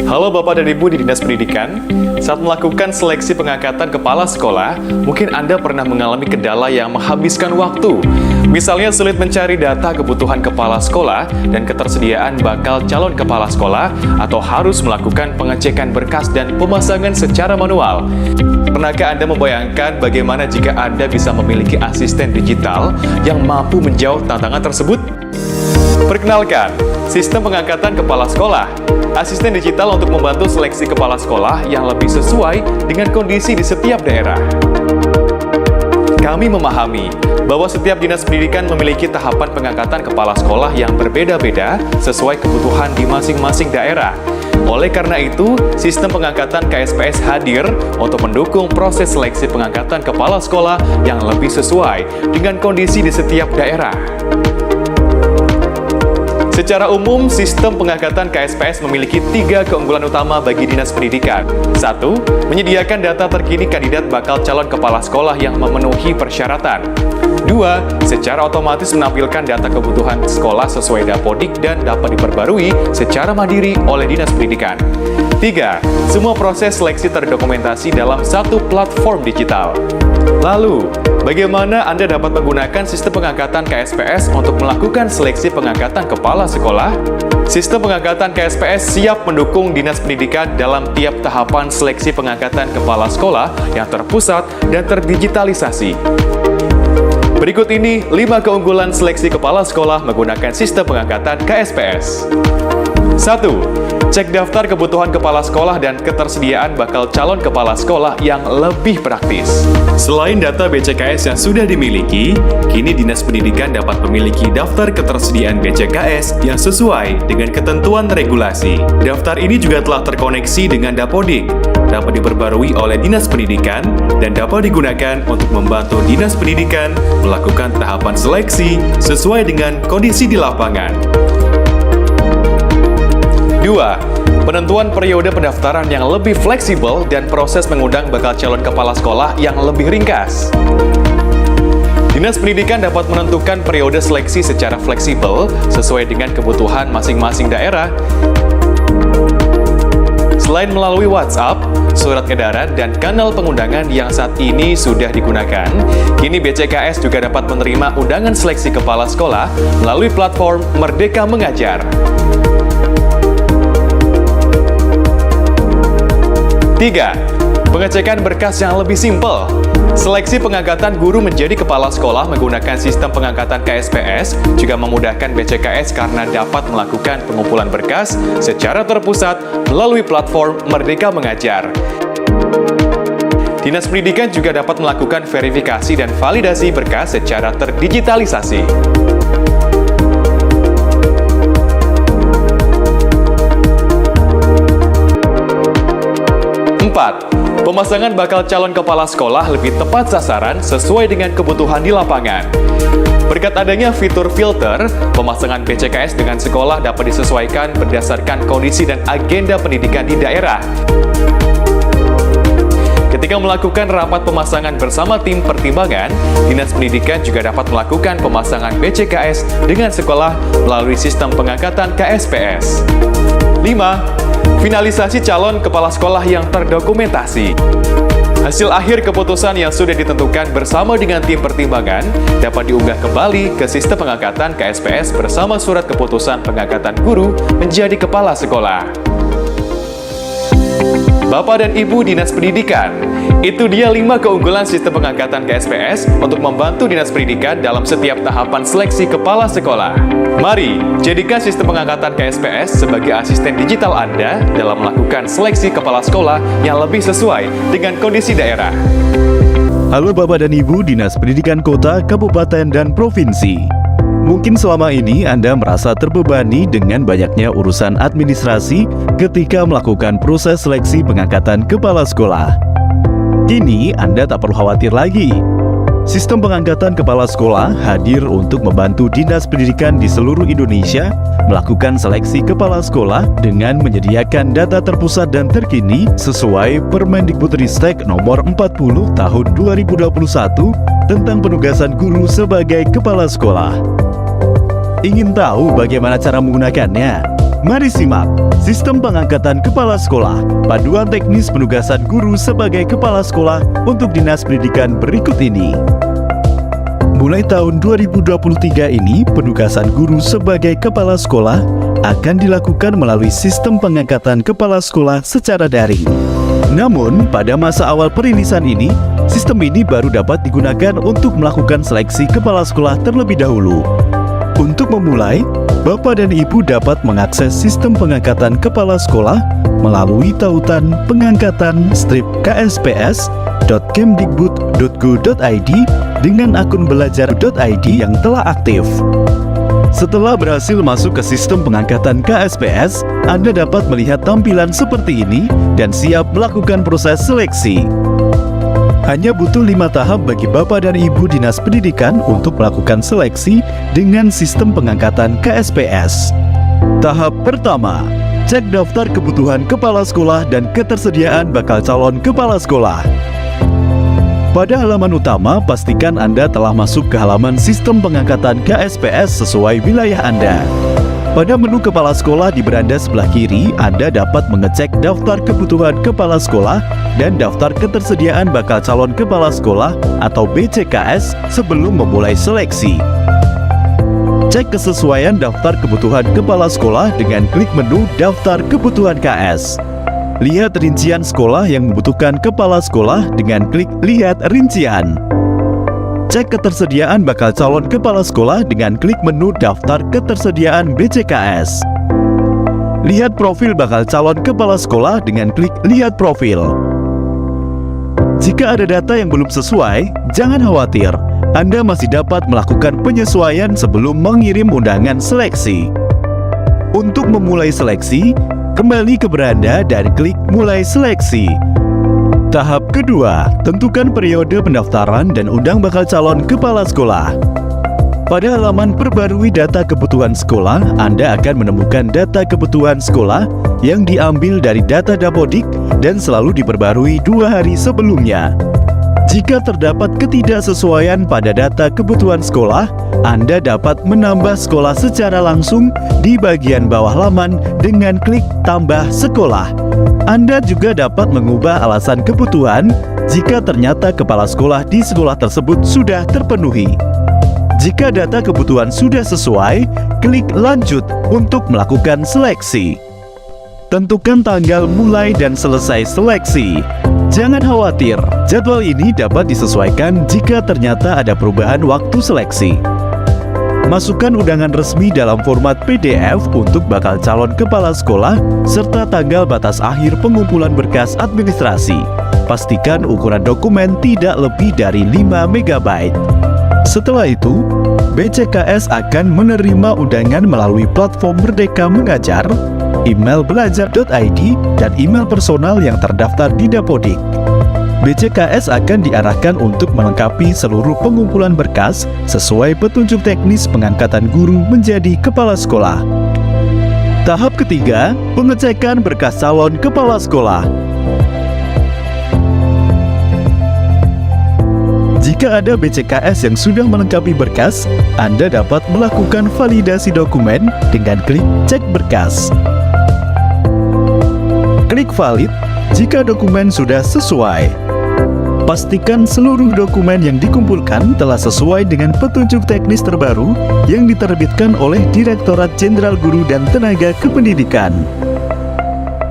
Halo Bapak dan Ibu di Dinas Pendidikan. Saat melakukan seleksi pengangkatan kepala sekolah, mungkin Anda pernah mengalami kendala yang menghabiskan waktu. Misalnya sulit mencari data kebutuhan kepala sekolah dan ketersediaan bakal calon kepala sekolah, atau harus melakukan pengecekan berkas dan pemasangan secara manual. Pernahkah Anda membayangkan bagaimana jika Anda bisa memiliki asisten digital yang mampu menjawab tantangan tersebut? Perkenalkan, sistem pengangkatan kepala sekolah. Asisten digital untuk membantu seleksi kepala sekolah yang lebih sesuai dengan kondisi di setiap daerah. Kami memahami bahwa setiap dinas pendidikan memiliki tahapan pengangkatan kepala sekolah yang berbeda-beda sesuai kebutuhan di masing-masing daerah. Oleh karena itu, sistem pengangkatan KSPS hadir untuk mendukung proses seleksi pengangkatan kepala sekolah yang lebih sesuai dengan kondisi di setiap daerah. Secara umum, sistem pengangkatan KSPS memiliki 3 keunggulan utama bagi dinas pendidikan. 1. Menyediakan data terkini kandidat bakal calon kepala sekolah yang memenuhi persyaratan. 2. Secara otomatis menampilkan data kebutuhan sekolah sesuai Dapodik dan dapat diperbarui secara mandiri oleh dinas pendidikan. 3. Semua proses seleksi terdokumentasi dalam satu platform digital. Lalu, bagaimana Anda dapat menggunakan sistem pengangkatan KSPS untuk melakukan seleksi pengangkatan kepala sekolah? Sistem pengangkatan KSPS siap mendukung dinas pendidikan dalam tiap tahapan seleksi pengangkatan kepala sekolah yang terpusat dan terdigitalisasi. Berikut ini 5 keunggulan seleksi kepala sekolah menggunakan sistem pengangkatan KSPS. 1. Cek daftar kebutuhan kepala sekolah dan ketersediaan bakal calon kepala sekolah yang lebih praktis. Selain data BCKS yang sudah dimiliki, kini Dinas Pendidikan dapat memiliki daftar ketersediaan BCKS yang sesuai dengan ketentuan regulasi. Daftar ini juga telah terkoneksi dengan Dapodik, dapat diperbarui oleh Dinas Pendidikan, dan dapat digunakan untuk membantu Dinas Pendidikan melakukan tahapan seleksi sesuai dengan kondisi di lapangan. 2. Penentuan periode pendaftaran yang lebih fleksibel dan proses mengundang bakal calon kepala sekolah yang lebih ringkas. Dinas Pendidikan dapat menentukan periode seleksi secara fleksibel sesuai dengan kebutuhan masing-masing daerah. Selain melalui WhatsApp, surat edaran, dan kanal pengundangan yang saat ini sudah digunakan, kini BCKS juga dapat menerima undangan seleksi kepala sekolah melalui platform Merdeka Mengajar. 3. Pengecekan berkas yang lebih simpel. Seleksi pengangkatan guru menjadi kepala sekolah menggunakan sistem pengangkatan KSPS juga memudahkan BCKS karena dapat melakukan pengumpulan berkas secara terpusat melalui platform Merdeka Mengajar. Dinas Pendidikan juga dapat melakukan verifikasi dan validasi berkas secara terdigitalisasi. 4. Pemasangan bakal calon kepala sekolah lebih tepat sasaran sesuai dengan kebutuhan di lapangan. Berkat adanya fitur filter, pemasangan BCKS dengan sekolah dapat disesuaikan berdasarkan kondisi dan agenda pendidikan di daerah. Ketika melakukan rapat pemasangan bersama tim pertimbangan, Dinas Pendidikan juga dapat melakukan pemasangan BCKS dengan sekolah melalui sistem pengangkatan KSPS. 5. Finalisasi calon kepala sekolah yang terdokumentasi. Hasil akhir keputusan yang sudah ditentukan bersama dengan tim pertimbangan dapat diunggah kembali ke sistem pengangkatan KSPS bersama surat keputusan pengangkatan guru menjadi kepala sekolah. Bapak dan Ibu Dinas Pendidikan, itu dia 5 keunggulan sistem pengangkatan KSPS untuk membantu Dinas Pendidikan dalam setiap tahapan seleksi kepala sekolah. Mari, jadikan sistem pengangkatan KSPS sebagai asisten digital Anda dalam melakukan seleksi kepala sekolah yang lebih sesuai dengan kondisi daerah. Halo Bapak dan Ibu Dinas Pendidikan Kota, Kabupaten, dan Provinsi. Mungkin selama ini Anda merasa terbebani dengan banyaknya urusan administrasi ketika melakukan proses seleksi pengangkatan kepala sekolah. Kini Anda tak perlu khawatir lagi. Sistem pengangkatan kepala sekolah hadir untuk membantu Dinas Pendidikan di seluruh Indonesia melakukan seleksi kepala sekolah dengan menyediakan data terpusat dan terkini sesuai Permendikbudristek Nomor 40 Tahun 2021 tentang penugasan guru sebagai kepala sekolah. Ingin tahu bagaimana cara menggunakannya? Mari simak Sistem Pengangkatan Kepala Sekolah, Panduan Teknis Penugasan Guru sebagai Kepala Sekolah untuk Dinas Pendidikan berikut ini. Mulai tahun 2023 ini, penugasan guru sebagai kepala sekolah akan dilakukan melalui sistem pengangkatan kepala sekolah secara daring. Namun, pada masa awal perilisan ini, sistem ini baru dapat digunakan untuk melakukan seleksi kepala sekolah terlebih dahulu. Untuk memulai, Bapak dan Ibu dapat mengakses sistem pengangkatan kepala sekolah melalui tautan pengangkatan-ksps.kemdikbud.go.id dengan akun belajar.id yang telah aktif. Setelah berhasil masuk ke sistem pengangkatan KSPS, Anda dapat melihat tampilan seperti ini dan siap melakukan proses seleksi. Hanya butuh 5 tahap bagi Bapak dan Ibu Dinas Pendidikan untuk melakukan seleksi dengan sistem pengangkatan KSPS. Tahap pertama, cek daftar kebutuhan kepala sekolah dan ketersediaan bakal calon kepala sekolah. Pada halaman utama, pastikan Anda telah masuk ke halaman sistem pengangkatan KSPS sesuai wilayah Anda. Pada menu kepala sekolah di beranda sebelah kiri, Anda dapat mengecek daftar kebutuhan kepala sekolah dan daftar ketersediaan bakal calon kepala sekolah atau BCKS sebelum memulai seleksi. Cek kesesuaian daftar kebutuhan kepala sekolah dengan klik menu Daftar Kebutuhan KS. Lihat rincian sekolah yang membutuhkan kepala sekolah dengan klik Lihat Rincian. Cek ketersediaan bakal calon kepala sekolah dengan klik menu Daftar Ketersediaan BCKS. Lihat profil bakal calon kepala sekolah dengan klik Lihat Profil. Jika ada data yang belum sesuai, jangan khawatir. Anda masih dapat melakukan penyesuaian sebelum mengirim undangan seleksi. Untuk memulai seleksi, kembali ke beranda dan klik Mulai Seleksi. Tahap kedua, tentukan periode pendaftaran dan undang bakal calon kepala sekolah. Pada halaman Perbarui Data Kebutuhan Sekolah, Anda akan menemukan data kebutuhan sekolah yang diambil dari data Dapodik dan selalu diperbarui 2 hari sebelumnya. Jika terdapat ketidaksesuaian pada data kebutuhan sekolah, Anda dapat menambah sekolah secara langsung di bagian bawah laman dengan klik Tambah Sekolah. Anda juga dapat mengubah alasan kebutuhan jika ternyata kepala sekolah di sekolah tersebut sudah terpenuhi. Jika data kebutuhan sudah sesuai, klik Lanjut untuk melakukan seleksi. Tentukan tanggal mulai dan selesai seleksi. Jangan khawatir, jadwal ini dapat disesuaikan jika ternyata ada perubahan waktu seleksi. Masukkan undangan resmi dalam format PDF untuk bakal calon kepala sekolah serta tanggal batas akhir pengumpulan berkas administrasi. Pastikan ukuran dokumen tidak lebih dari 5 MB. Setelah itu, BCKS akan menerima undangan melalui platform Merdeka Mengajar, email belajar.id, dan email personal yang terdaftar di Dapodik. BCKS akan diarahkan untuk melengkapi seluruh pengumpulan berkas sesuai petunjuk teknis pengangkatan guru menjadi kepala sekolah. Tahap ketiga, pengecekan berkas calon kepala sekolah. Jika ada BCKS yang sudah melengkapi berkas, Anda dapat melakukan validasi dokumen dengan klik Cek Berkas. Klik Valid jika dokumen sudah sesuai. Pastikan seluruh dokumen yang dikumpulkan telah sesuai dengan petunjuk teknis terbaru yang diterbitkan oleh Direktorat Jenderal Guru dan Tenaga Kependidikan.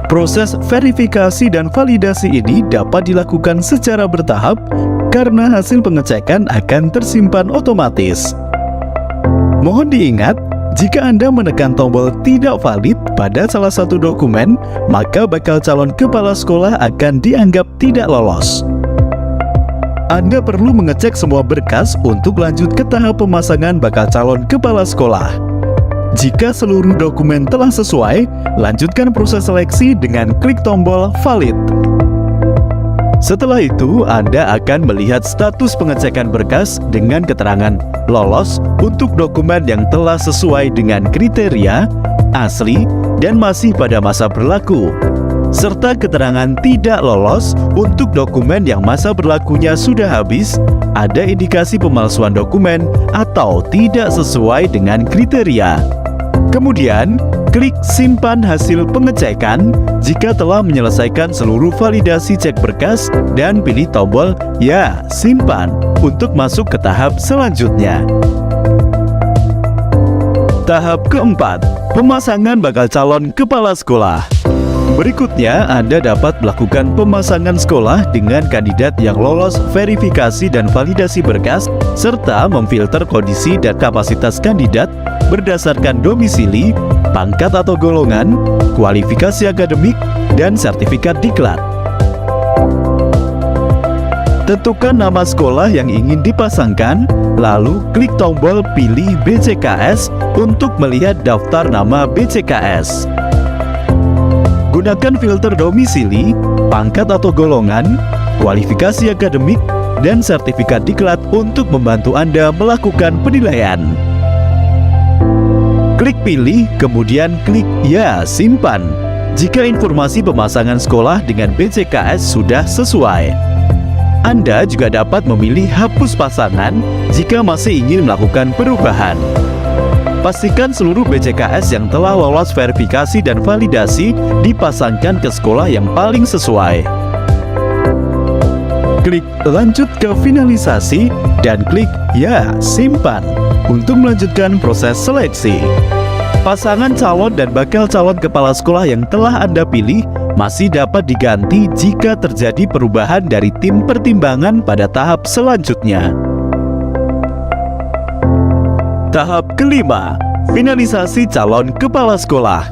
Proses verifikasi dan validasi ini dapat dilakukan secara bertahap karena hasil pengecekan akan tersimpan otomatis. Mohon diingat, jika Anda menekan tombol tidak valid pada salah satu dokumen, maka bakal calon kepala sekolah akan dianggap tidak lolos. Anda perlu mengecek semua berkas untuk lanjut ke tahap pemasangan bakal calon kepala sekolah. Jika seluruh dokumen telah sesuai, lanjutkan proses seleksi dengan klik tombol valid. Setelah itu, Anda akan melihat status pengecekan berkas dengan keterangan lolos untuk dokumen yang telah sesuai dengan kriteria, asli, dan masih pada masa berlaku, serta keterangan tidak lolos untuk dokumen yang masa berlakunya sudah habis, ada indikasi pemalsuan dokumen, atau tidak sesuai dengan kriteria. Kemudian, klik simpan hasil pengecekan jika telah menyelesaikan seluruh validasi cek berkas dan pilih tombol "Ya, simpan" untuk masuk ke tahap selanjutnya. Tahap keempat, pemasangan bakal calon kepala sekolah. Berikutnya, Anda dapat melakukan pemasangan sekolah dengan kandidat yang lolos verifikasi dan validasi berkas, serta memfilter kondisi dan kapasitas kandidat berdasarkan domisili, pangkat atau golongan, kualifikasi akademik, dan sertifikat diklat. Tentukan nama sekolah yang ingin dipasangkan, lalu klik tombol "Pilih BCKS" untuk melihat daftar nama BCKS. Gunakan filter domisili, pangkat atau golongan, kualifikasi akademik, dan sertifikat diklat untuk membantu Anda melakukan penilaian. Klik pilih, kemudian klik "Ya, simpan" jika informasi pemasangan sekolah dengan BCKS sudah sesuai. Anda juga dapat memilih hapus pasangan jika masih ingin melakukan perubahan. Pastikan seluruh BCKS yang telah lolos verifikasi dan validasi dipasangkan ke sekolah yang paling sesuai. Klik lanjut ke finalisasi dan klik "Ya, simpan" untuk melanjutkan proses seleksi. Pasangan calon dan bakal calon kepala sekolah yang telah Anda pilih masih dapat diganti jika terjadi perubahan dari tim pertimbangan pada tahap selanjutnya. Tahap kelima, finalisasi calon kepala sekolah.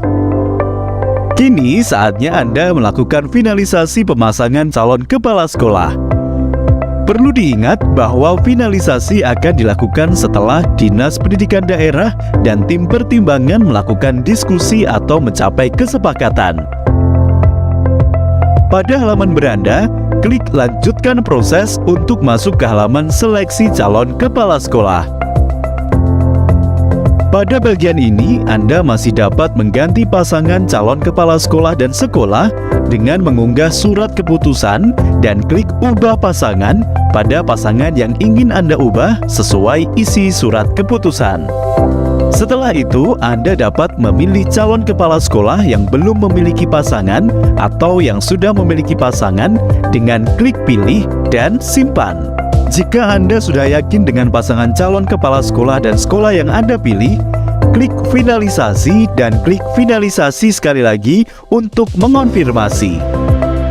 Kini saatnya Anda melakukan finalisasi pemasangan calon kepala sekolah. Perlu diingat bahwa finalisasi akan dilakukan setelah Dinas Pendidikan Daerah dan tim pertimbangan melakukan diskusi atau mencapai kesepakatan. Pada halaman beranda, klik lanjutkan proses untuk masuk ke halaman seleksi calon kepala sekolah. Pada bagian ini, Anda masih dapat mengganti pasangan calon kepala sekolah dan sekolah dengan mengunggah surat keputusan dan klik ubah pasangan pada pasangan yang ingin Anda ubah sesuai isi surat keputusan. Setelah itu, Anda dapat memilih calon kepala sekolah yang belum memiliki pasangan atau yang sudah memiliki pasangan dengan klik pilih dan simpan. Jika Anda sudah yakin dengan pasangan calon kepala sekolah dan sekolah yang Anda pilih, klik finalisasi dan klik finalisasi sekali lagi untuk mengonfirmasi.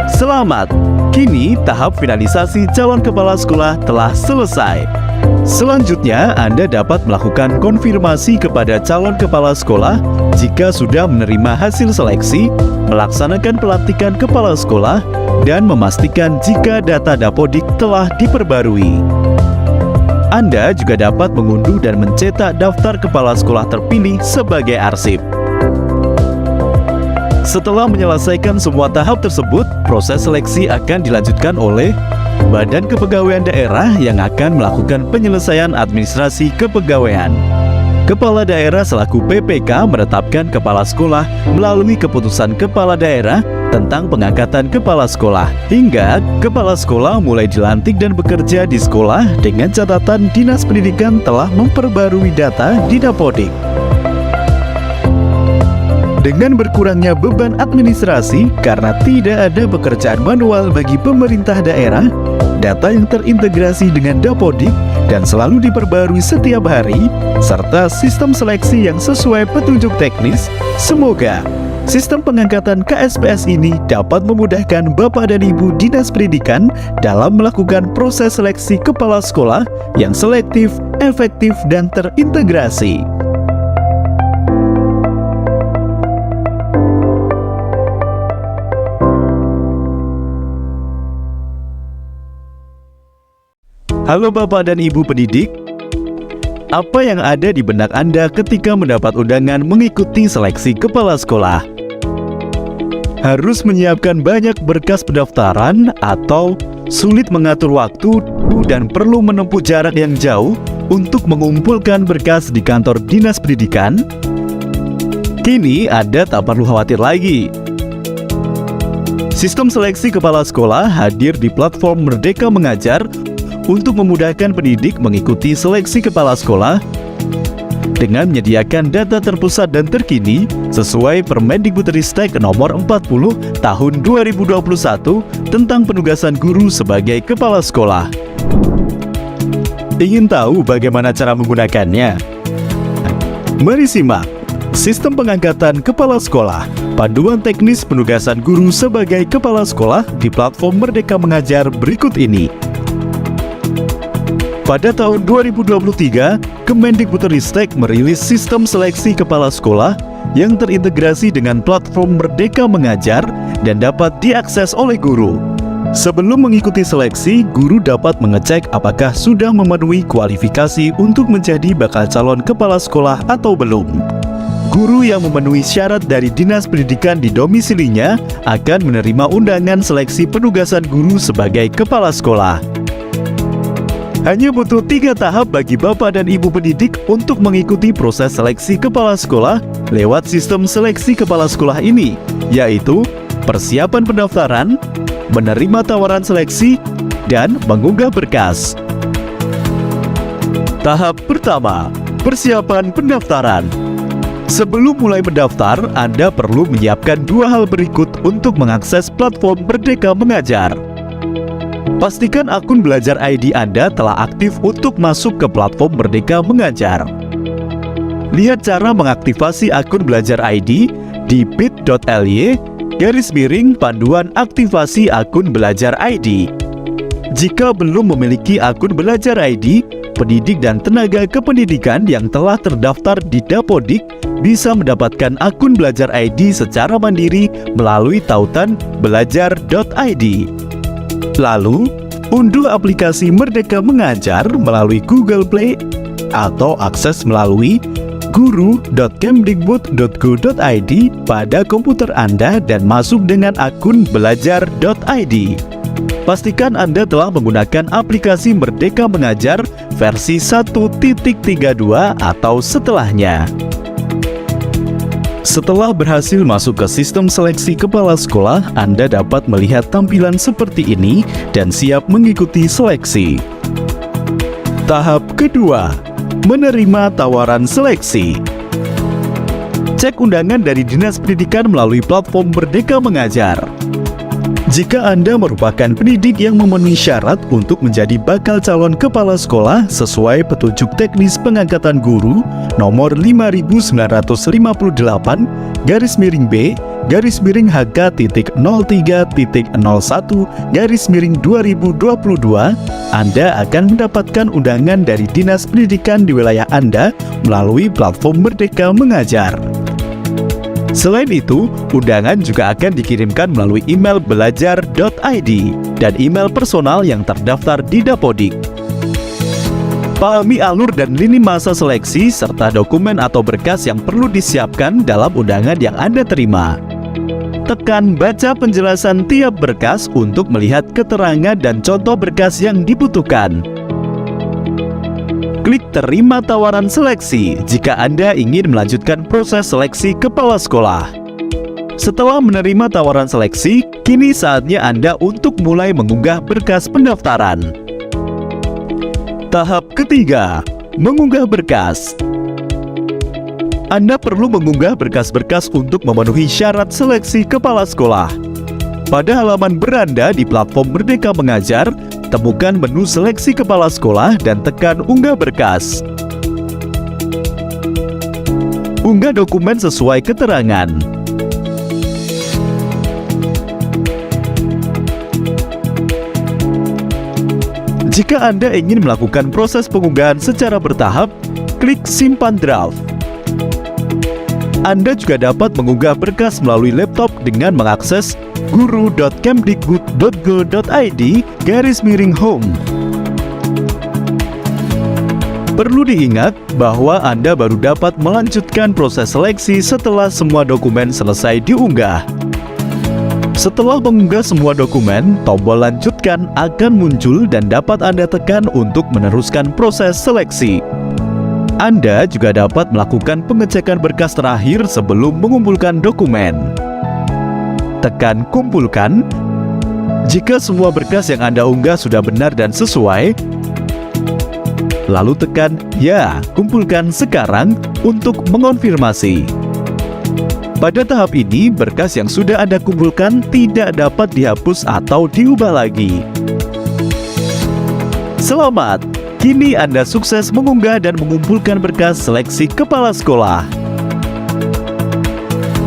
Selamat! Kini tahap finalisasi calon kepala sekolah telah selesai. Selanjutnya, Anda dapat melakukan konfirmasi kepada calon kepala sekolah jika sudah menerima hasil seleksi, melaksanakan pelantikan kepala sekolah, dan memastikan jika data Dapodik telah diperbarui. Anda juga dapat mengunduh dan mencetak daftar kepala sekolah terpilih sebagai arsip. Setelah menyelesaikan semua tahap tersebut, proses seleksi akan dilanjutkan oleh Badan Kepegawaian Daerah yang akan melakukan penyelesaian administrasi kepegawaian. Kepala daerah selaku PPK menetapkan kepala sekolah melalui keputusan kepala daerah tentang pengangkatan kepala sekolah, hingga kepala sekolah mulai dilantik dan bekerja di sekolah dengan catatan Dinas Pendidikan telah memperbarui data di Dapodik. Dengan berkurangnya beban administrasi karena tidak ada pekerjaan manual bagi pemerintah daerah, data yang terintegrasi dengan Dapodik dan selalu diperbarui setiap hari, serta sistem seleksi yang sesuai petunjuk teknis, semoga sistem pengangkatan KSPS ini dapat memudahkan Bapak dan Ibu Dinas Pendidikan dalam melakukan proses seleksi kepala sekolah yang selektif, efektif, dan terintegrasi. Halo Bapak dan Ibu pendidik, apa yang ada di benak Anda ketika mendapat undangan mengikuti seleksi kepala sekolah? Harus menyiapkan banyak berkas pendaftaran atau sulit mengatur waktu dan perlu menempuh jarak yang jauh untuk mengumpulkan berkas di kantor Dinas Pendidikan? Kini Anda tak perlu khawatir lagi. Sistem seleksi kepala sekolah hadir di platform Merdeka Mengajar untuk memudahkan pendidik mengikuti seleksi kepala sekolah dengan menyediakan data terpusat dan terkini sesuai Permendikbudristek nomor 40 tahun 2021 tentang penugasan guru sebagai kepala sekolah. Ingin tahu bagaimana cara menggunakannya? Mari simak Sistem Pengangkatan Kepala Sekolah, Panduan Teknis Penugasan Guru sebagai Kepala Sekolah di platform Merdeka Mengajar berikut ini. Pada tahun 2023, Kemendikbudristek merilis sistem seleksi kepala sekolah yang terintegrasi dengan platform Merdeka Mengajar dan dapat diakses oleh guru. Sebelum mengikuti seleksi, guru dapat mengecek apakah sudah memenuhi kualifikasi untuk menjadi bakal calon kepala sekolah atau belum. Guru yang memenuhi syarat dari Dinas Pendidikan di domisilinya akan menerima undangan seleksi penugasan guru sebagai kepala sekolah. Hanya butuh 3 tahap bagi Bapak dan Ibu pendidik untuk mengikuti proses seleksi kepala sekolah lewat sistem seleksi kepala sekolah ini, yaitu persiapan pendaftaran, menerima tawaran seleksi, dan mengunggah berkas. Tahap pertama, persiapan pendaftaran. Sebelum mulai mendaftar, Anda perlu menyiapkan 2 hal berikut untuk mengakses platform Merdeka Mengajar. Pastikan akun Belajar ID Anda telah aktif untuk masuk ke platform Merdeka Mengajar. Lihat cara mengaktifasi akun Belajar ID di bit.ly/panduan aktivasi akun Belajar ID. Jika belum memiliki akun Belajar ID, pendidik dan tenaga kependidikan yang telah terdaftar di Dapodik bisa mendapatkan akun Belajar ID secara mandiri melalui tautan belajar.id. Lalu, unduh aplikasi Merdeka Mengajar melalui Google Play atau akses melalui guru.kemdikbud.go.id pada komputer Anda dan masuk dengan akun belajar.id. Pastikan Anda telah menggunakan aplikasi Merdeka Mengajar versi 1.32 atau setelahnya. Setelah berhasil masuk ke sistem seleksi kepala sekolah, Anda dapat melihat tampilan seperti ini dan siap mengikuti seleksi. Tahap kedua, menerima tawaran seleksi. Cek undangan dari Dinas Pendidikan melalui platform Merdeka Mengajar. Jika Anda merupakan pendidik yang memenuhi syarat untuk menjadi bakal calon kepala sekolah sesuai petunjuk teknis pengangkatan guru nomor 5950-B/HK.03.01/2022, Anda akan mendapatkan undangan dari Dinas Pendidikan di wilayah Anda melalui platform Merdeka Mengajar. Selain itu, undangan juga akan dikirimkan melalui email belajar.id dan email personal yang terdaftar di Dapodik. Pahami alur dan lini masa seleksi serta dokumen atau berkas yang perlu disiapkan dalam undangan yang Anda terima. Tekan baca penjelasan tiap berkas untuk melihat keterangan dan contoh berkas yang dibutuhkan. Klik terima tawaran seleksi jika Anda ingin melanjutkan proses seleksi kepala sekolah. Setelah menerima tawaran seleksi, kini saatnya Anda untuk mulai mengunggah berkas pendaftaran. Tahap ketiga, mengunggah berkas. Anda perlu mengunggah berkas-berkas untuk memenuhi syarat seleksi kepala sekolah. Pada halaman beranda di platform Merdeka Mengajar, temukan menu seleksi kepala sekolah dan tekan unggah berkas. Unggah dokumen sesuai keterangan. Jika Anda ingin melakukan proses pengunggahan secara bertahap, klik simpan draft. Anda juga dapat mengunggah berkas melalui laptop dengan mengakses guru.kemdikbud.go.id/home. Perlu diingat bahwa Anda baru dapat melanjutkan proses seleksi setelah semua dokumen selesai diunggah. Setelah mengunggah semua dokumen, tombol lanjutkan akan muncul dan dapat Anda tekan untuk meneruskan proses seleksi. Anda juga dapat melakukan pengecekan berkas terakhir sebelum mengumpulkan dokumen. Tekan kumpulkan. Jika semua berkas yang Anda unggah sudah benar dan sesuai, lalu tekan ya, kumpulkan sekarang untuk mengonfirmasi. Pada tahap ini, berkas yang sudah Anda kumpulkan tidak dapat dihapus atau diubah lagi. Selamat! Kini Anda sukses mengunggah dan mengumpulkan berkas seleksi kepala sekolah.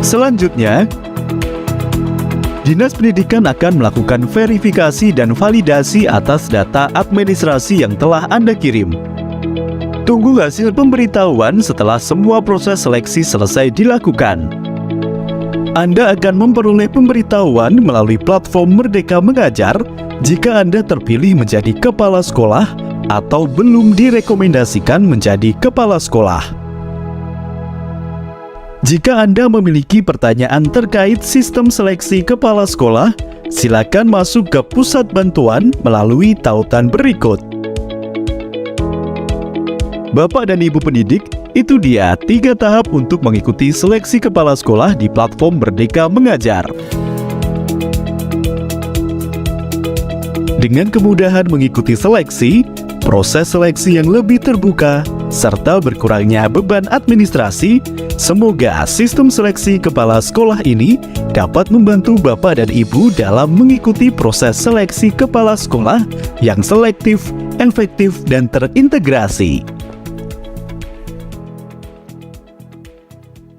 Selanjutnya, Dinas Pendidikan akan melakukan verifikasi dan validasi atas data administrasi yang telah Anda kirim. Tunggu hasil pemberitahuan setelah semua proses seleksi selesai dilakukan. Anda akan memperoleh pemberitahuan melalui platform Merdeka Mengajar jika Anda terpilih menjadi kepala sekolah atau belum direkomendasikan menjadi kepala sekolah. Jika Anda memiliki pertanyaan terkait sistem seleksi kepala sekolah, silakan masuk ke pusat bantuan melalui tautan berikut. Bapak dan Ibu pendidik, itu dia 3 tahap untuk mengikuti seleksi kepala sekolah di platform Merdeka Mengajar. Dengan kemudahan mengikuti seleksi, proses seleksi yang lebih terbuka, serta berkurangnya beban administrasi, semoga sistem seleksi kepala sekolah ini dapat membantu Bapak dan Ibu dalam mengikuti proses seleksi kepala sekolah yang selektif, efektif, dan terintegrasi.